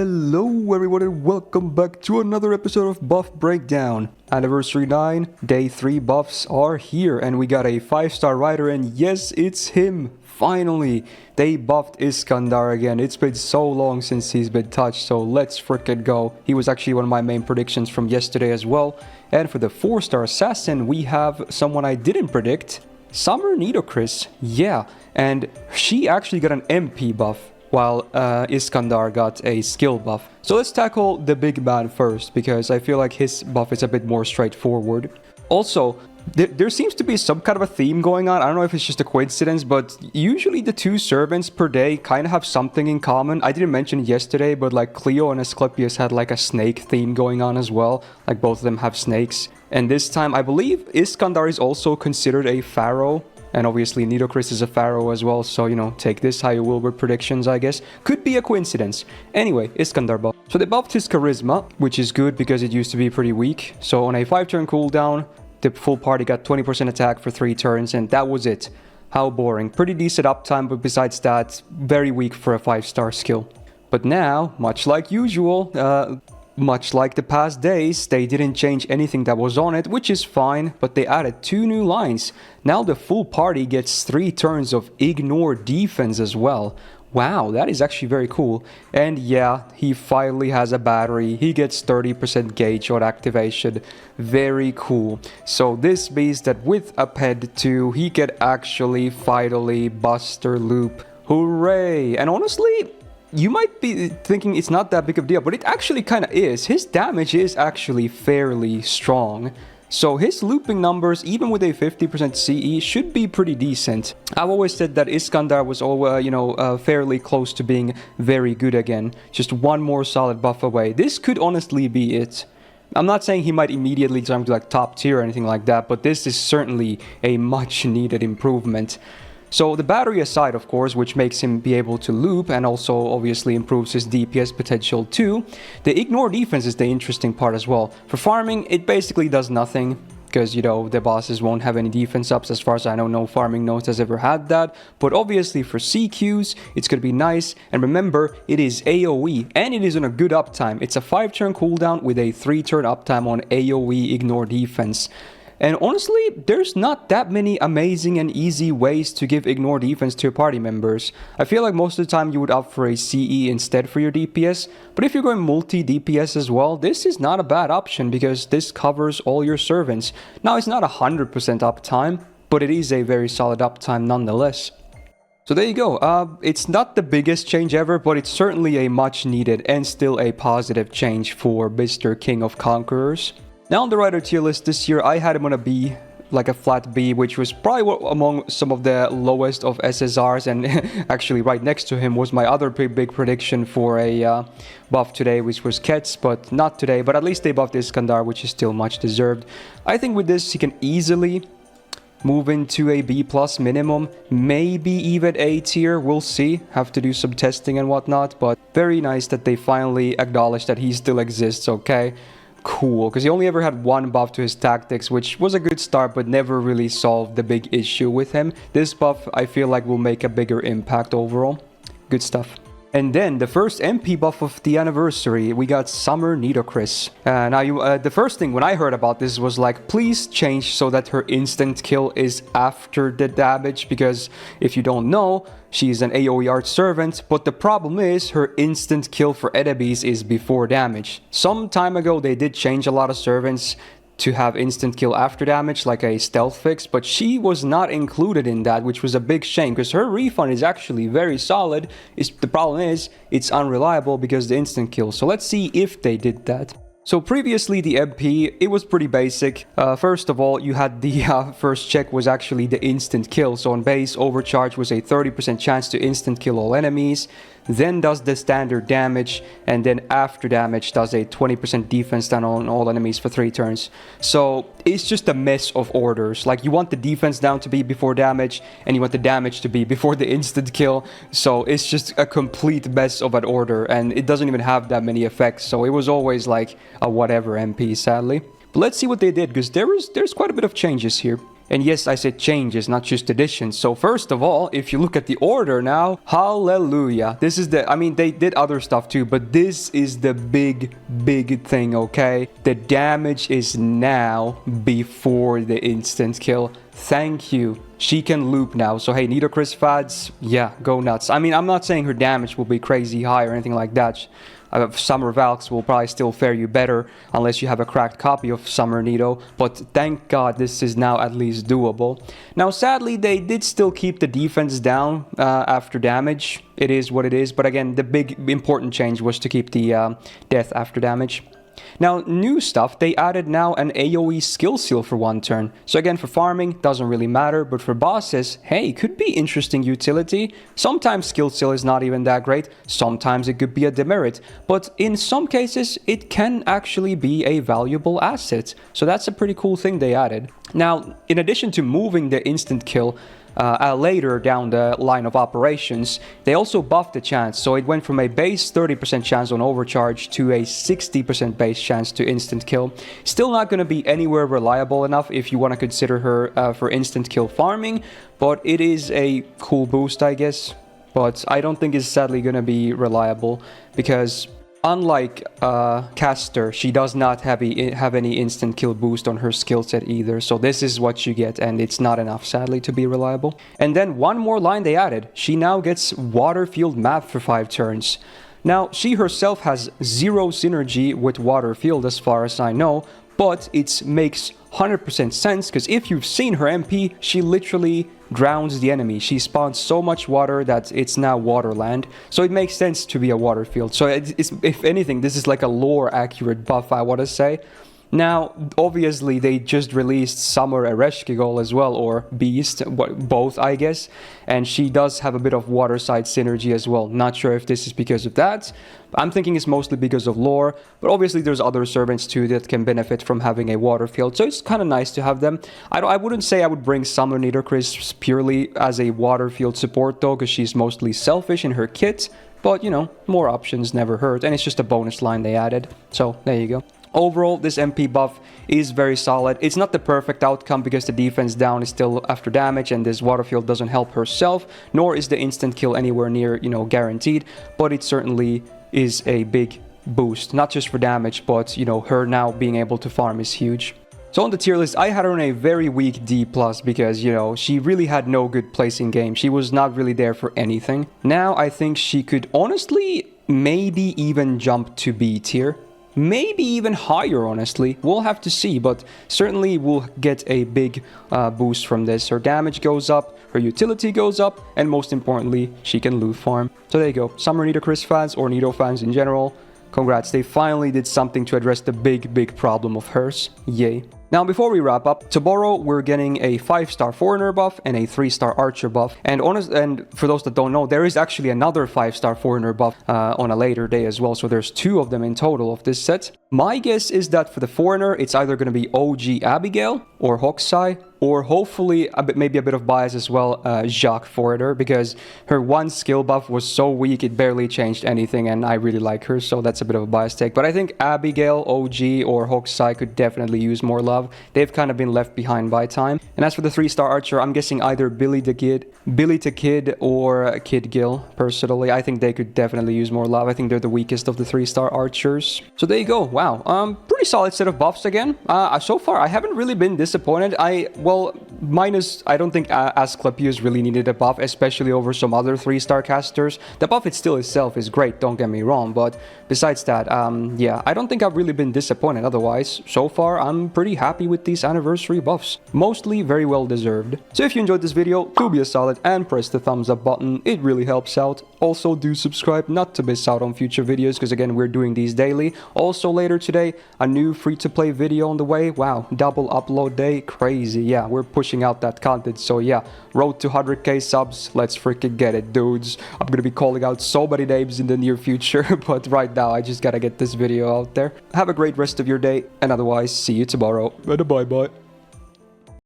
Hello everyone and welcome back to another episode of Buff Breakdown. Anniversary 9, Day 3 buffs are here and we got a 5-star rider and yes, it's him! Finally! They buffed Iskandar again. It's been so long since he's been touched, so let's frickin' go. He was actually one of my main predictions from yesterday as well. And for the 4-star assassin, we have someone I didn't predict. Summer Nito. Yeah, and she actually got an MP buff, while Iskandar got a skill buff. So let's tackle the big man first, because I feel like his buff is a bit more straightforward. Also, there seems to be some kind of a theme going on. I don't know if it's just a coincidence, but usually the 2 servants per day kind of have something in common. I didn't mention it yesterday, but like Cleo and Asclepius had like a snake theme going on as well. Like both of them have snakes. And this time, I believe Iskandar is also considered a pharaoh. And obviously Nito is a pharaoh as well, so you know, take this how you will with predictions, I guess. Could be a coincidence. Anyway, Iskandar buff. So they buffed his charisma, which is good because it used to be pretty weak. So on a 5-turn cooldown, the full party got 20% attack for 3 turns, and that was it. How boring. Pretty decent uptime, but besides that, very weak for a 5-star skill. But now, much like usual, much like the past days, they didn't change anything that was on it, which is fine, but they added 2 new lines. Now the full party gets 3 turns of ignore defense as well. Wow, that is actually very cool. And yeah, he finally has a battery. He gets 30% gauge on activation. Very cool. So this means that with a ped 2, he can actually finally buster loop. Hooray! And honestly, you might be thinking it's not that big of a deal, but it actually kind of is. His damage is actually fairly strong. So his looping numbers, even with a 50% CE, should be pretty decent. I've always said that Iskandar was fairly close to being very good again. Just one more solid buff away. This could honestly be it. I'm not saying he might immediately jump to like top tier or anything like that, but this is certainly a much needed improvement. So the battery aside, of course, which makes him be able to loop and also obviously improves his DPS potential too, the ignore defense is the interesting part as well. For farming, it basically does nothing because, you know, the bosses won't have any defense ups. As far as I know, no farming nodes has ever had that. But obviously for CQs, it's going to be nice. And remember, it is AoE and it is on a good uptime. It's a 5-turn cooldown with a 3-turn uptime on AoE ignore defense. And honestly, there's not that many amazing and easy ways to give ignore defense to your party members. I feel like most of the time you would opt for a CE instead for your DPS, but if you're going multi-DPS as well, this is not a bad option because this covers all your servants. Now, it's not 100% uptime, but it is a very solid uptime nonetheless. So there you go. It's not the biggest change ever, but it's certainly a much needed and still a positive change for Mr. King of Conquerors. Now on the rider tier list this year, I had him on a B, like a flat B, which was probably among some of the lowest of SSRs, and actually right next to him was my other big prediction for a buff today, which was Kets, but not today, but at least they buffed Iskandar, which is still much deserved. I think with this, he can easily move into a B+ minimum, maybe even A tier, we'll see, have to do some testing and whatnot, but very nice that they finally acknowledge that he still exists, okay? Cool, because he only ever had 1 buff to his tactics, which was a good start, but never really solved the big issue with him. This buff, I feel like, will make a bigger impact overall. Good stuff. And then, the first MP buff of the anniversary, we got Summer Nito. Now, the first thing when I heard about this was like, please change so that her instant kill is after the damage, because if you don't know, she's an AoE art servant, but the problem is her instant kill for enemies is before damage. Some time ago, they did change a lot of servants to have instant kill after damage, like a stealth fix, but she was not included in that, which was a big shame because her refund is actually very solid. The problem is it's unreliable because the instant kill. So let's see if they did that. So previously the MP, it was pretty basic. First of all, you had the first check was actually the instant kill. So on base, overcharge was a 30% chance to instant kill all enemies. Then does the standard damage, and then after damage does a 20% defense down on all enemies for 3 turns. So it's just a mess of orders. Like you want the defense down to be before damage, and you want the damage to be before the instant kill. So it's just a complete mess of an order, and it doesn't even have that many effects. So it was always like a whatever MP, sadly. But let's see what they did, because there's quite a bit of changes here. And yes, I said changes, not just additions. So first of all, if you look at the order now, hallelujah. This is the, I mean, they did other stuff too, but this is the big thing, okay? The damage is now before the instant kill. Thank you. She can loop now. So hey, Nito Chris fads, yeah, go nuts. I mean, I'm not saying her damage will be crazy high or anything like that. Summer Valks will probably still fare you better unless you have a cracked copy of Summer Nito, but thank God this is now at least doable. Now sadly they did still keep the defense down after damage. It is what it is, but again the big important change was to keep the death after damage. Now, new stuff, they added now an AoE skill seal for 1 turn. So again, for farming, doesn't really matter, but for bosses, hey, could be interesting utility. Sometimes skill seal is not even that great, sometimes it could be a demerit, but in some cases, it can actually be a valuable asset. So that's a pretty cool thing they added. Now, in addition to moving the instant kill, later down the line of operations, they also buffed the chance, so it went from a base 30% chance on overcharge to a 60% base chance to instant kill. Still not going to be anywhere reliable enough if you want to consider her for instant kill farming, but it is a cool boost, I guess. But I don't think it's sadly going to be reliable because unlike Caster, she does not have any instant kill boost on her skill set either. So this is what you get, and it's not enough, sadly, to be reliable. And then one more line they added. She now gets Water Field Map for 5 turns. Now, she herself has 0 synergy with Water Field as far as I know, but it makes 100% sense because if you've seen her MP, she literally drowns the enemy. She spawns so much water that it's now waterland, so it makes sense to be a water field. So it's, if anything, this is like a lore accurate buff, I want to say. Now, obviously, they just released Summer Ereshkigal as well, or Beast, both, I guess. And she does have a bit of water side synergy as well. Not sure if this is because of that. I'm thinking it's mostly because of lore, but obviously there's other servants too that can benefit from having a water field, so it's kind of nice to have them. I wouldn't say I would bring Summer Nidochris purely as a water field support though, because she's mostly selfish in her kit, but you know, more options never hurt, and it's just a bonus line they added, so there you go. Overall, this MP buff is very solid. It's not the perfect outcome because the defense down is still after damage and this water field doesn't help herself, nor is the instant kill anywhere near, you know, guaranteed, but it certainly is a big boost, not just for damage, but, you know, her now being able to farm is huge. So on the tier list, I had her on a very weak D+, because, you know, she really had no good place in game. She was not really there for anything. Now, I think she could honestly maybe even jump to B tier. Maybe even higher, honestly. We'll have to see, but certainly we'll get a big boost from this. Her damage goes up, her utility goes up, and most importantly, she can loot farm. So there you go. Summer Nidochris fans, or Nito fans in general, congrats. They finally did something to address the big problem of hers. Yay. Now, before we wrap up, tomorrow we're getting a 5-star Foreigner buff and a 3-star Archer buff. And for those that don't know, there is actually another 5-star Foreigner buff on a later day as well. So there's 2 of them in total of this set. My guess is that for the Foreigner, it's either going to be OG Abigail or Hokusai, or hopefully maybe a bit of bias as well, Jacques Foreigner, because her one skill buff was so weak it barely changed anything, and I really like her, so that's a bit of a bias take. But I think Abigail, OG, or Hokusai could definitely use more love. They've kind of been left behind by time. And as for the 3-star Archer, I'm guessing either Billy the Kid or Kid Gil, personally. I think they could definitely use more love. I think they're the weakest of the 3-star Archers. So there you go. Wow. Pretty solid set of buffs again. So far, I haven't really been disappointed. Minus, I don't think Asclepius really needed a buff, especially over some other 3-star casters. The buff itself is great, don't get me wrong, but besides that, yeah, I don't think I've really been disappointed otherwise. So far, I'm pretty happy with these anniversary buffs. Mostly very well deserved. So if you enjoyed this video, do be a solid and press the thumbs up button. It really helps out. Also, do subscribe not to miss out on future videos, because again, we're doing these daily. Also, later today, a new free-to-play video on the way. Wow, double upload day, crazy. Yeah, we're pushing out that content, so yeah, road to 100k subs, let's freaking get it, dudes. I'm gonna be calling out so many names in the near future, but right now I just gotta get this video out there. Have a great rest of your day, and otherwise, see you tomorrow. Bye bye.